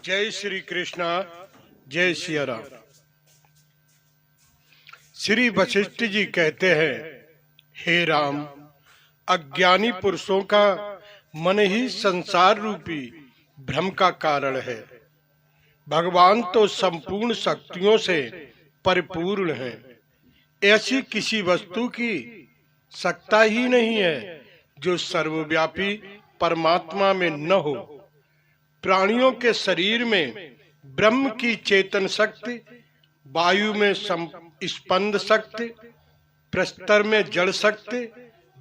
जय श्री कृष्णा, जय सिया राम। श्री वशिष्ठ जी कहते हैं, हे राम, अज्ञानी पुरुषों का मन ही संसार रूपी भ्रम का कारण है। भगवान तो संपूर्ण शक्तियों से परिपूर्ण है। ऐसी किसी वस्तु की सत्ता ही नहीं है जो सर्वव्यापी परमात्मा में न हो। प्राणियों के शरीर में ब्रह्म की चेतन शक्ति, वायु में स्पंद शक्ति, प्रस्तर में जड़ शक्ति,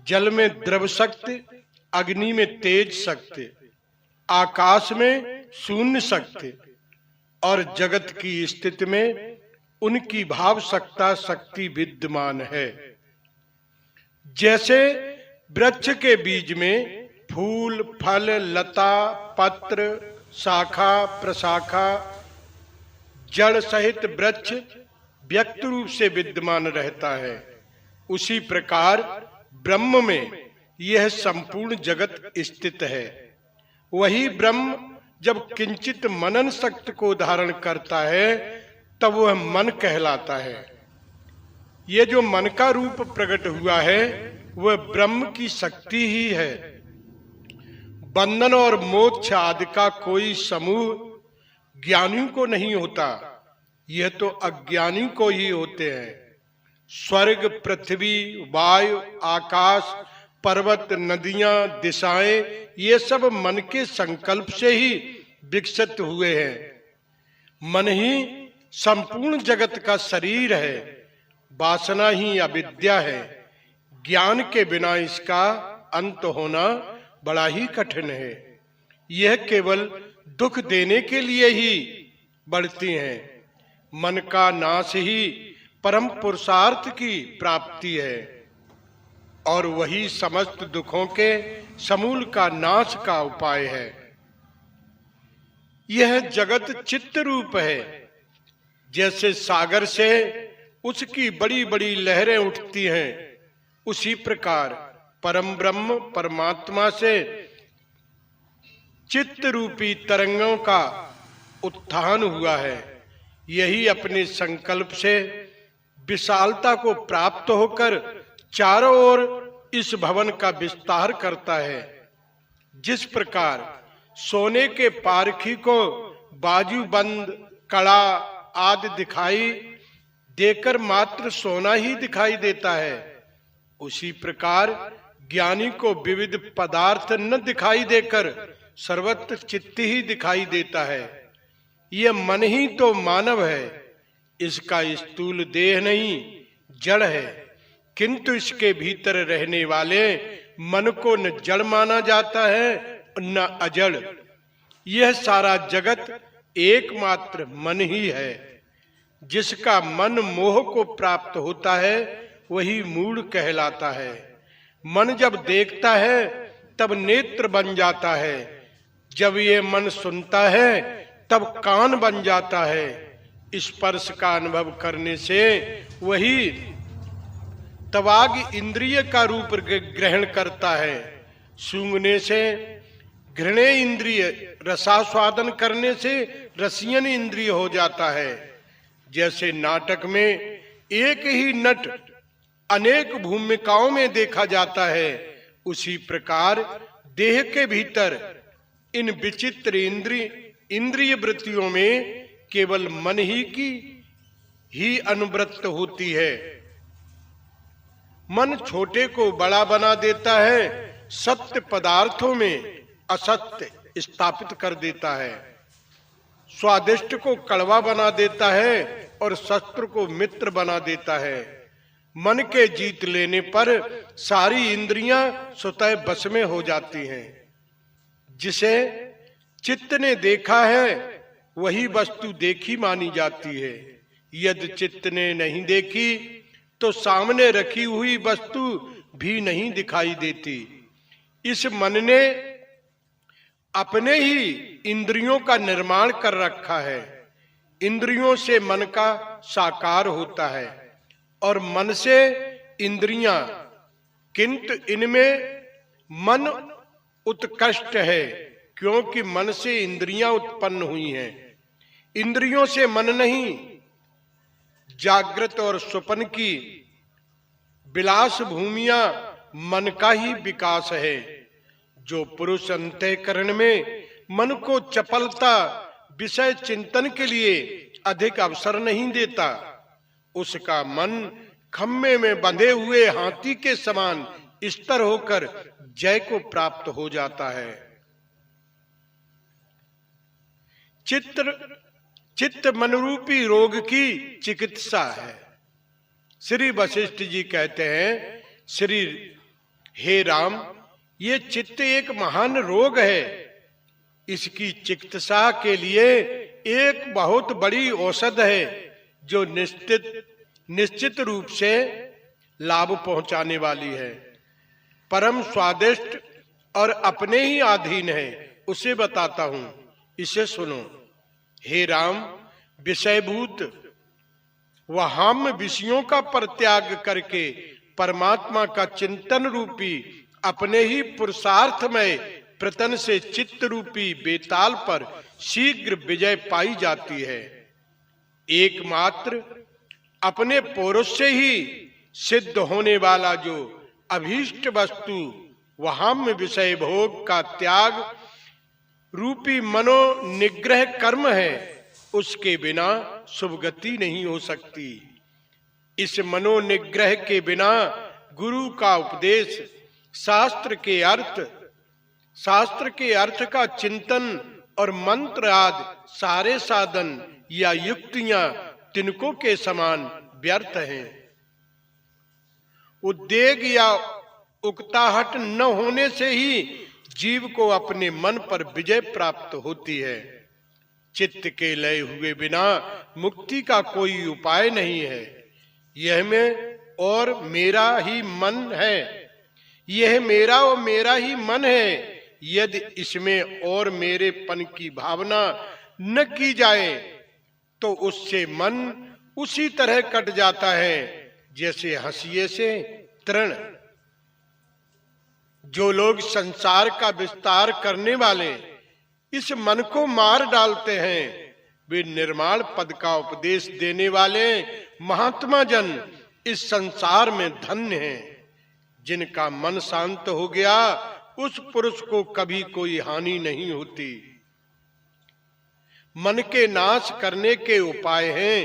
जल में द्रव शक्ति, अग्नि में तेज शक्ति, आकाश में शून्य शक्ति और जगत की स्थिति में उनकी भाव सत्ता शक्ति विद्यमान है। जैसे वृक्ष के बीज में फूल, फल, लता, पत्र, शाखा, प्रशाखा, जड़ सहित वृक्ष व्यक्त रूप से विद्यमान रहता है, उसी प्रकार ब्रह्म में यह संपूर्ण जगत स्थित है। वही ब्रह्म जब किंचित मनन शक्ति को धारण करता है तब वह मन कहलाता है। ये जो मन का रूप प्रकट हुआ है वह ब्रह्म की शक्ति ही है। बंधन और मोक्ष आदि का कोई समूह ज्ञानियों को नहीं होता, यह तो अज्ञानी को ही होते हैं। स्वर्ग, पृथ्वी, वायु, आकाश, पर्वत, नदियां, दिशाएं, ये सब मन के संकल्प से ही विकसित हुए हैं। मन ही संपूर्ण जगत का शरीर है। वासना ही अविद्या है। ज्ञान के बिना इसका अंत होना बड़ा ही कठिन है। यह केवल दुख देने के लिए ही बढ़ती हैं। मन का नाश ही परम पुरुषार्थ की प्राप्ति है और वही समस्त दुखों के समूल का नाश का उपाय है। यह जगत चित्त रूप है। जैसे सागर से उसकी बड़ी बड़ी लहरें उठती हैं, उसी प्रकार परम ब्रह्म परमात्मा से चित्त रूपी तरंगों का उत्थान हुआ है। यही अपने संकल्प से विशालता को प्राप्त होकर चारों ओर इस भवन का विस्तार करता है। जिस प्रकार सोने के पारखी को बाजूबंद, कड़ा आदि दिखाई देकर मात्र सोना ही दिखाई देता है, उसी प्रकार ज्ञानी को विविध पदार्थ न दिखाई देकर सर्वत्र चित्त ही दिखाई देता है। यह मन ही तो मानव है। इसका स्थूल देह नहीं, जड़ है, किंतु इसके भीतर रहने वाले मन को न जड़ माना जाता है न अजड़। यह सारा जगत एकमात्र मन ही है। जिसका मन मोह को प्राप्त होता है वही मूढ़ कहलाता है। मन जब देखता है तब नेत्र बन जाता है। जब ये मन सुनता है तब कान बन जाता है। स्पर्श का अनुभव करने से वही तवाग इंद्रिय का रूप ग्रहण करता है। सूंघने से घृणेय इंद्रिय, रसास्वादन करने से रसियन इंद्रिय हो जाता है। जैसे नाटक में एक ही नट अनेक भूमिकाओं में देखा जाता है, उसी प्रकार देह के भीतर इन विचित्र इंद्रिय वृत्तियों में केवल मन ही अनुवृत्त होती है। मन छोटे को बड़ा बना देता है, सत्य पदार्थों में असत्य स्थापित कर देता है, स्वादिष्ट को कड़वा बना देता है और शस्त्र को मित्र बना देता है। मन के जीत लेने पर सारी इंद्रियां स्वतः बस में हो जाती हैं। जिसे चित्त ने देखा है वही वस्तु देखी मानी जाती है। यदि चित्त ने नहीं देखी तो सामने रखी हुई वस्तु भी नहीं दिखाई देती। इस मन ने अपने ही इंद्रियों का निर्माण कर रखा है। इंद्रियों से मन का साकार होता है और मन से इंद्रियां, किंतु इनमें मन उत्कृष्ट है क्योंकि मन से इंद्रियां उत्पन्न हुई हैं, इंद्रियों से मन नहीं। जागृत और स्वप्न की विलास भूमियां मन का ही विकास है। जो पुरुष अंतःकरण में मन को चपलता विषय चिंतन के लिए अधिक अवसर नहीं देता, उसका मन खम्मे में बंधे हुए हाथी के समान स्थिर होकर जय को प्राप्त हो जाता है। चित्त मनरूपी रोग की चिकित्सा है। श्री वशिष्ठ जी कहते हैं, श्री हे राम, ये चित्त एक महान रोग है। इसकी चिकित्सा के लिए एक बहुत बड़ी औषध है जो निश्चित रूप से लाभ पहुंचाने वाली है, परम स्वादिष्ट और अपने ही अधीन है। उसे बताता हूं, इसे सुनो। हे राम, विषयभूत वहाम विषयों का परित्याग करके परमात्मा का चिंतन रूपी अपने ही पुरुषार्थमय प्रतन से चित्त रूपी बेताल पर शीघ्र विजय पाई जाती है। एकमात्र अपने पौरुष से ही सिद्ध होने वाला जो अभीष्ट वस्तु वहाम विषय भोग का त्याग रूपी मनोनिग्रह कर्म है, उसके बिना शुभगति नहीं हो सकती। इस मनोनिग्रह के बिना गुरु का उपदेश, शास्त्र के अर्थ का चिंतन और मंत्र आदि सारे साधन या युक्तियां तिनकों के समान व्यर्थ हैं। उद्वेग या उकताहट न होने से ही जीव को अपने मन पर विजय प्राप्त होती है। चित्त के लय हुए बिना मुक्ति का कोई उपाय नहीं है। यह मैं और मेरा ही मन है, यह मेरा और मेरा ही मन है। यदि इसमें और मेरेपन की भावना न की जाए तो उससे मन उसी तरह कट जाता है जैसे हंसिए से तृण। जो लोग संसार का विस्तार करने वाले इस मन को मार डालते हैं, वे निर्माण पद का उपदेश देने वाले महात्मा जन इस संसार में धन्य हैं। जिनका मन शांत हो गया, उस पुरुष को कभी कोई हानि नहीं होती। मन के नाश करने के उपाय हैं।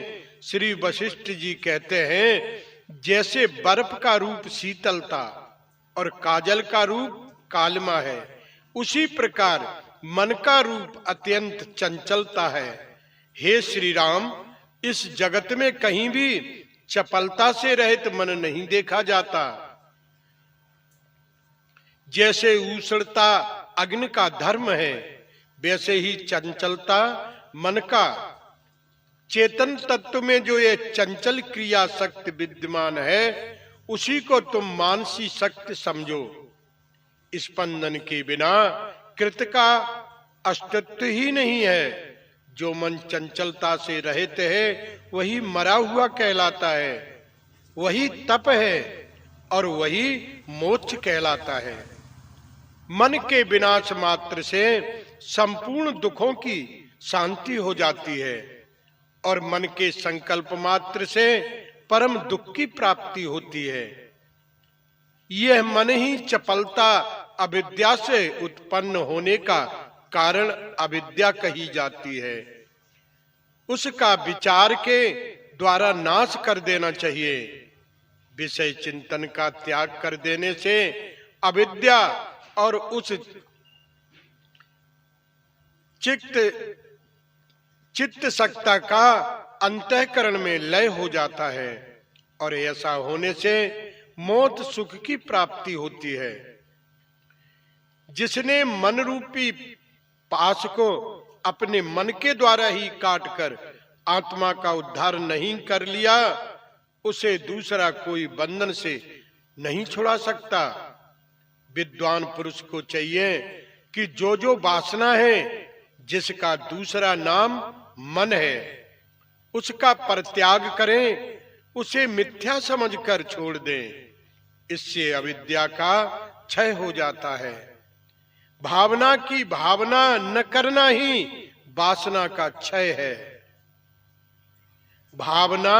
श्री वशिष्ठ जी कहते हैं, जैसे बर्फ का रूप शीतलता और काजल का रूप कालमा है, उसी प्रकार मन का रूप अत्यंत चंचलता है। हे श्री राम, इस जगत में कहीं भी चपलता से रहित मन नहीं देखा जाता। जैसे उष्णता अग्नि का धर्म है, वैसे ही चंचलता मन का। चेतन तत्व में जो ये चंचल क्रिया शक्ति विद्यमान है, उसी को तुम मानसी शक्ति समझो। स्पंदन के बिना कृत का अस्तित्व ही नहीं है। जो मन चंचलता से रहित है, वही मरा हुआ कहलाता है, वही तप है और वही मोक्ष कहलाता है। मन के विनाश मात्र से संपूर्ण दुखों की शांति हो जाती है और मन के संकल्प मात्र से परम दुख की प्राप्ति होती है। यह मन ही चपलता अविद्या से उत्पन्न होने का कारण अविद्या कही जाती है। उसका विचार के द्वारा नाश कर देना चाहिए। विषय चिंतन का त्याग कर देने से अविद्या और उस चित्त सत्ता का अंतःकरण में लय हो जाता है और ऐसा होने से मौत सुख की प्राप्ति होती है। जिसने मन रूपी पाश को अपने मन के द्वारा ही काटकर आत्मा का उद्धार नहीं कर लिया, उसे दूसरा कोई बंधन से नहीं छुड़ा सकता। विद्वान पुरुष को चाहिए कि जो वासना है, जिसका दूसरा नाम मन है, उसका परित्याग करें, उसे मिथ्या समझकर छोड़ दें। इससे अविद्या का क्षय हो जाता है। भावना की भावना न करना ही वासना का क्षय है। भावना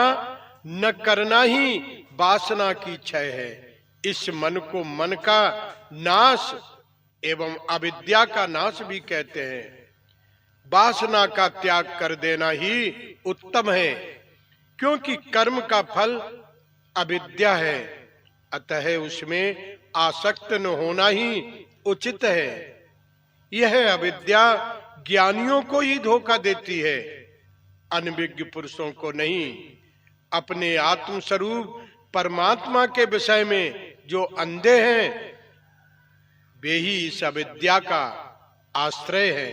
न करना ही वासना की क्षय है। इस मन को मन का नाश एवं अविद्या का नाश भी कहते हैं। वासना का त्याग कर देना ही उत्तम है, क्योंकि कर्म का फल अविद्या है, अतः उसमें आसक्त न होना ही उचित है। यह अविद्या ज्ञानियों को ही धोखा देती है, अनभिज्ञ पुरुषों को नहीं। अपने आत्म स्वरूप परमात्मा के विषय में जो अंधे हैं, वे ही इस अविद्या का आश्रय है।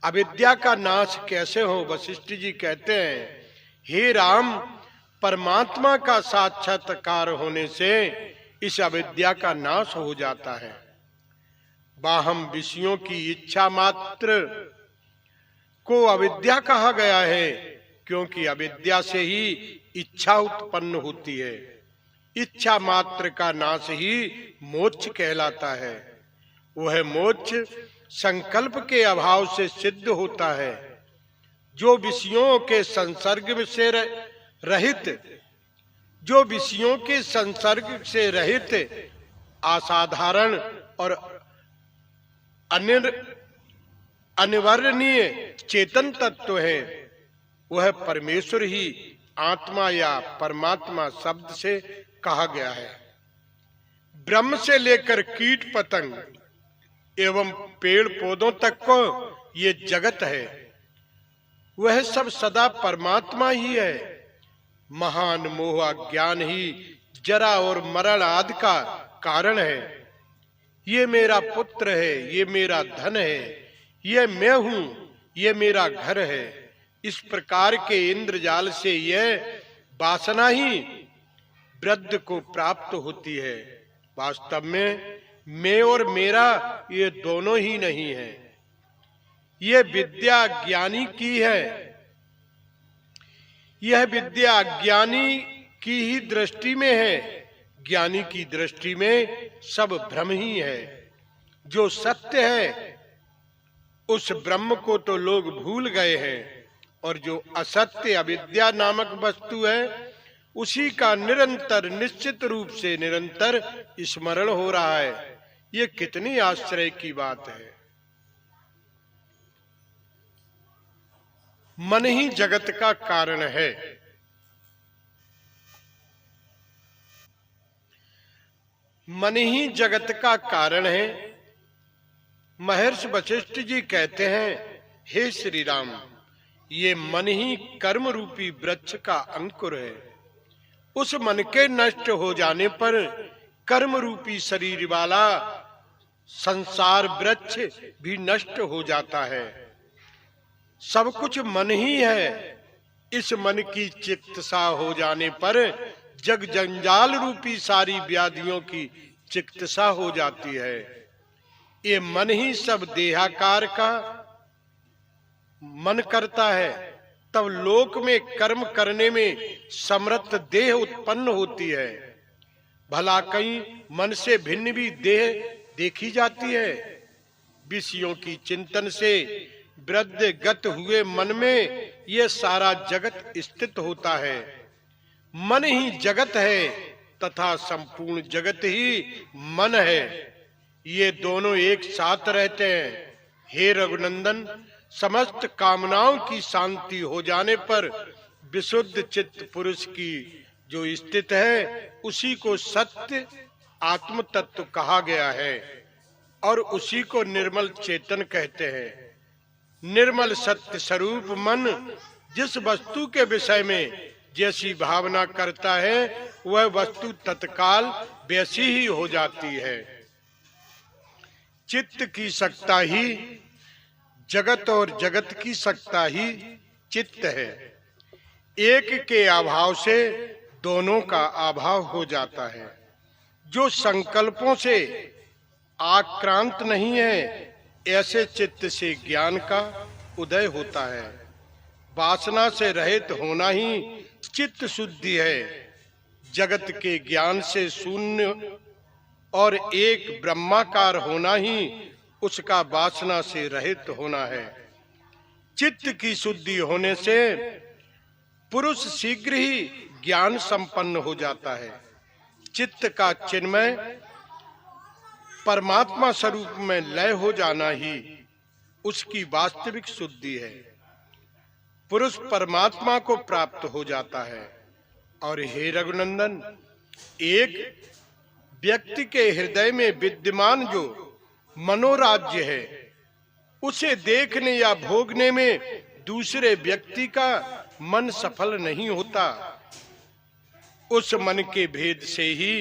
अविद्या का नाश कैसे हो? वशिष्ठ जी कहते हैं, हे राम, परमात्मा का साक्षात्कार होने से इस अविद्या का नाश हो जाता है। बाहम विषयों की इच्छा मात्र को अविद्या कहा गया है, क्योंकि अविद्या से ही इच्छा उत्पन्न होती है। इच्छा मात्र का नाश ही मोक्ष कहलाता है। वह मोक्ष संकल्प के अभाव से सिद्ध होता है। जो विषयों के संसर्ग से रहित असाधारण और अनिवर्णनीय चेतन तत्व है, वह परमेश्वर ही आत्मा या परमात्मा शब्द से कहा गया है। ब्रह्म से लेकर कीट पतंग एवं पेड़ पौधों तक को ये जगत है, वह सब सदा परमात्मा ही है। महान मोह ज्ञान ही जरा और मरण आदि का कारण है। ये मेरा पुत्र है, ये मेरा धन है, ये मैं हूं, ये मेरा घर है। इस प्रकार के इंद्रजाल से यह वासना ही वृद्ध को प्राप्त होती है। वास्तव में मैं और मेरा ये दोनों ही नहीं है। यह विद्या ज्ञानी की है। यह विद्या ज्ञानी की ही दृष्टि में है। ज्ञानी की दृष्टि में सब भ्रम ही है। जो सत्य है उस ब्रह्म को तो लोग भूल गए हैं, और जो असत्य अविद्या नामक वस्तु है उसी का निरंतर निश्चित रूप से निरंतर स्मरण हो रहा है। ये कितनी आश्चर्य की बात है। मन ही जगत का कारण है। मन ही जगत का कारण है। महर्षि वशिष्ठ जी कहते हैं, हे श्री राम, ये मन ही कर्म रूपी वृक्ष का अंकुर है। उस मन के नष्ट हो जाने पर कर्म रूपी शरीर वाला संसार वृक्ष भी नष्ट हो जाता है। सब कुछ मन ही है। इस मन की चिकित्सा हो जाने पर जग जंजाल रूपी सारी व्याधियों की चिकित्सा हो जाती है। ये मन ही सब देहाकार का मन करता है, तब लोक में कर्म करने में समर्थ देह उत्पन्न होती है। भला कहीं मन से भिन्न भी देह देखी जाती है। विषयों की चिंतन से वृद्ध गत हुए मन में ये सारा जगत स्थित होता है। मन ही जगत है तथा संपूर्ण जगत ही मन है। ये दोनों एक साथ रहते हैं। हे रघुनंदन, समस्त कामनाओं की शांति हो जाने पर विशुद्ध चित्त पुरुष की जो स्थित है उसी को सत्य आत्म तत्व कहा गया है, और उसी को निर्मल चेतन कहते हैं। निर्मल सत्य स्वरूप मन जिस वस्तु के विषय में जैसी भावना करता है वह वस्तु तत्काल वैसी ही हो जाती है। चित्त की सत्ता ही जगत और जगत की सत्ता ही चित्त है। एक के अभाव से दोनों का अभाव हो जाता है। जो संकल्पों से आक्रांत नहीं है ऐसे चित्त से ज्ञान का उदय होता है। वासना से रहित होना ही चित्त शुद्धि है। जगत के ज्ञान से शून्य और एक ब्रह्माकार होना ही उसका वासना से रहित होना है। चित्त की शुद्धि होने से पुरुष शीघ्र ही ज्ञान संपन्न हो जाता है। चित्त का चिन्मय परमात्मा स्वरूप में लय हो जाना ही उसकी वास्तविक शुद्धि है। पुरुष परमात्मा को प्राप्त हो जाता है। और हे रघुनंदन, एक व्यक्ति के हृदय में विद्यमान जो मनोराज्य है, उसे देखने या भोगने में दूसरे व्यक्ति का मन सफल नहीं होता। उस मन के भेद से ही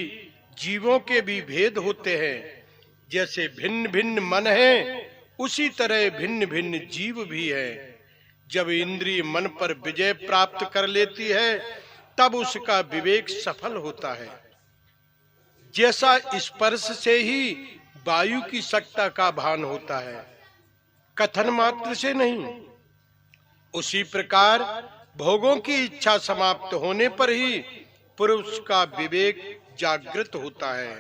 जीवों के भी भेद होते हैं। जैसे भिन्न भिन्न मन है, उसी तरह भिन्न भिन्न जीव भी है। जब इंद्रिय मन पर विजय प्राप्त कर लेती है, तब उसका विवेक सफल होता है। जैसा स्पर्श से ही वायु की सत्ता का भान होता है, कथन मात्र से नहीं, उसी प्रकार भोगों की इच्छा समाप्त होने पर ही पुरुष का विवेक जागृत होता है।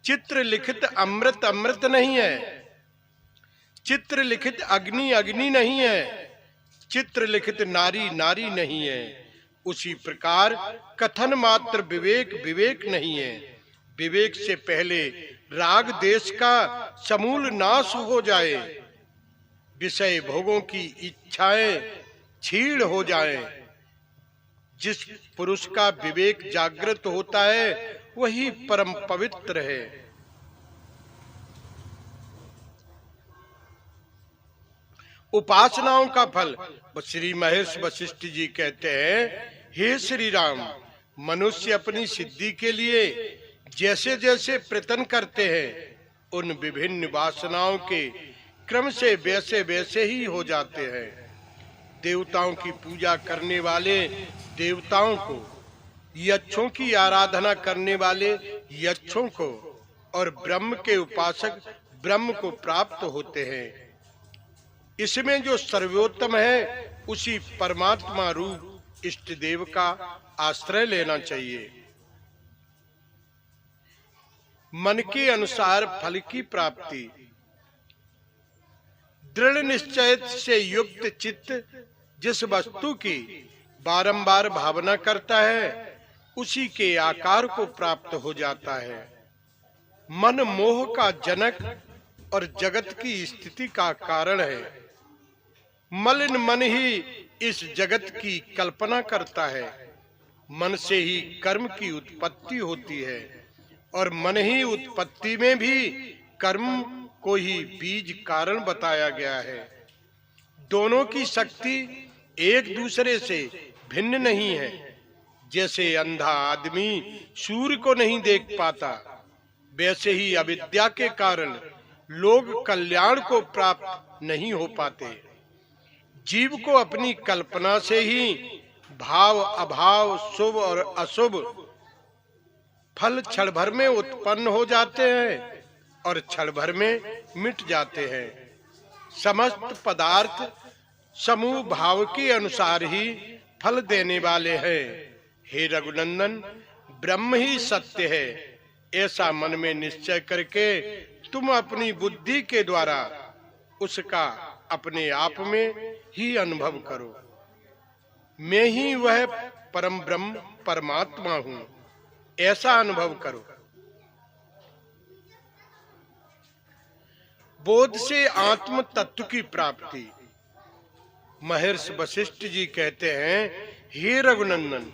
चित्र लिखित अमृत अमृत नहीं है, चित्र लिखित अग्नि अग्नि नहीं है, चित्र लिखित नारी नारी नहीं है। उसी प्रकार कथन मात्र विवेक विवेक नहीं है। विवेक से पहले राग देश का समूल नाश हो जाए, विषय भोगों की इच्छाएं छीड़ हो जाएं। जिस पुरुष का विवेक जागृत होता है, वही परम पवित्र है। उपासनाओं का फल श्री महर्षि वशिष्ठ जी कहते हैं, हे श्री राम, मनुष्य अपनी सिद्धि के लिए जैसे जैसे प्रयत्न करते हैं, उन विभिन्न वासनाओं के क्रम से वैसे वैसे ही हो जाते हैं। देवताओं की पूजा करने वाले देवताओं को, यक्षों की आराधना करने वाले यक्षों को, और ब्रह्म के उपासक ब्रह्म को प्राप्त होते हैं। इसमें जो सर्वोत्तम है, उसी परमात्मा रूप इष्ट देव का आश्रय लेना चाहिए। मन के अनुसार फल की प्राप्ति। दृढ़ निश्चय से युक्त चित्त जिस वस्तु की बारंबार भावना करता है, उसी के आकार को प्राप्त हो जाता है। मन मोह का जनक और जगत की स्थिति का कारण है। मलिन मन ही इस जगत की कल्पना करता है। मन से ही कर्म की उत्पत्ति होती है, और मन ही उत्पत्ति में भी कर्म को ही बीज कारण बताया गया है। दोनों की शक्ति एक दूसरे से भिन्न नहीं है। जैसे अंधा आदमी सूर्य को नहीं देख पाता, वैसे ही अविद्या के कारण लोग कल्याण को प्राप्त नहीं हो पाते। जीव को अपनी कल्पना से ही भाव अभाव, शुभ और अशुभ फल क्षण भर में उत्पन्न हो जाते हैं और क्षण भर में मिट जाते हैं। समस्त पदार्थ समूह भाव के अनुसार ही फल देने वाले हैं। हे रघुनंदन, ब्रह्म ही सत्य है, ऐसा मन में निश्चय करके तुम अपनी बुद्धि के द्वारा उसका अपने आप में ही अनुभव करो। मैं ही वह परम ब्रह्म परमात्मा हूँ, ऐसा अनुभव करो। बोध से आत्म तत्व की प्राप्ति। महर्षि वशिष्ठ जी कहते हैं, हे रघुनंदन,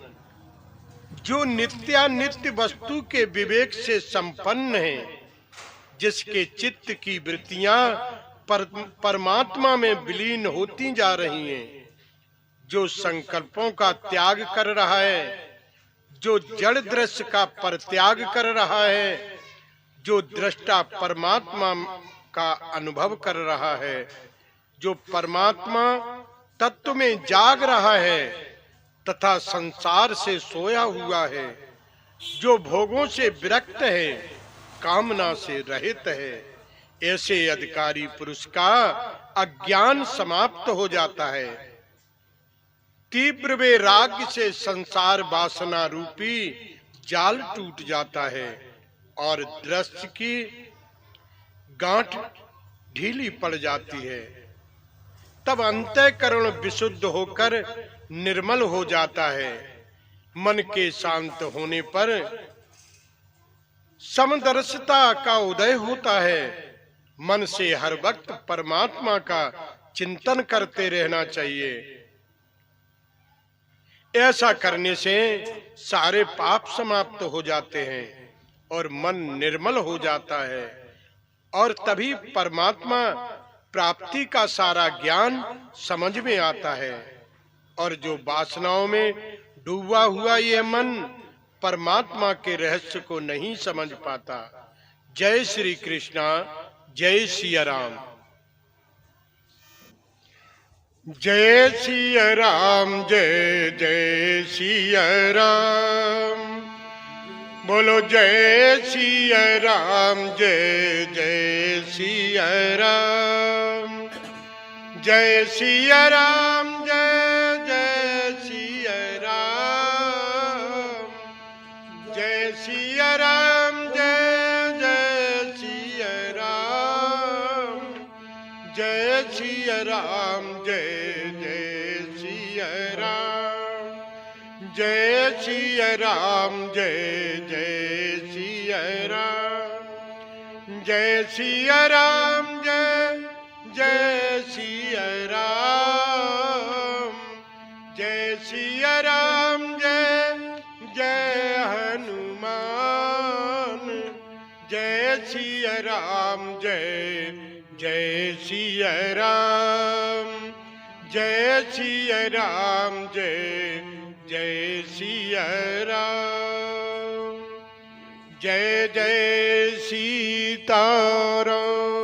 जो नित्यानित्य वस्तु के विवेक से संपन्न है, जिसके चित्त की वृत्तियां परमात्मा में विलीन होती जा रही हैं, जो संकल्पों का त्याग कर रहा है, जो जड़ दृश्य का परित्याग कर रहा है, जो दृष्टा परमात्मा का अनुभव कर रहा है, जो परमात्मा तत्व में जाग रहा है तथा संसार से सोया हुआ है, जो भोगों से विरक्त है, कामना से रहित है, ऐसे अधिकारी पुरुष का अज्ञान समाप्त हो जाता है। तीव्र वैराग्य से संसार वासना रूपी जाल टूट जाता है और दृश्य की गांठ ढीली पड़ जाती है। तब अंतःकरण विशुद्ध होकर निर्मल हो जाता है। मन के शांत होने पर समदर्शिता का उदय होता है। मन से हर वक्त परमात्मा का चिंतन करते रहना चाहिए। ऐसा करने से सारे पाप समाप्त हो जाते हैं और मन निर्मल हो जाता है, और तभी परमात्मा प्राप्ति का सारा ज्ञान समझ में आता है। और जो वासनाओं में डूबा हुआ यह मन परमात्मा के रहस्य को नहीं समझ पाता। जय श्री कृष्णा, जय सिया राम। जय सिया राम, जय जय सिया राम। बोलो जय सिया राम, जय जय सिया राम। जय सिया राम, जय जय सिया राम। जय सिया राम, जय जय सिया राम। जय सिया राम, जय जय सिया राम। जय सिया राम, जय जय सिया राम। जय सिया राम, जय जय सिया राम। जय सिया राम, जय जय हनुमान। जय सिया राम, जय जय सिया राम। जय सिया राम, जय जय सिया राम। जय जय सीताराम।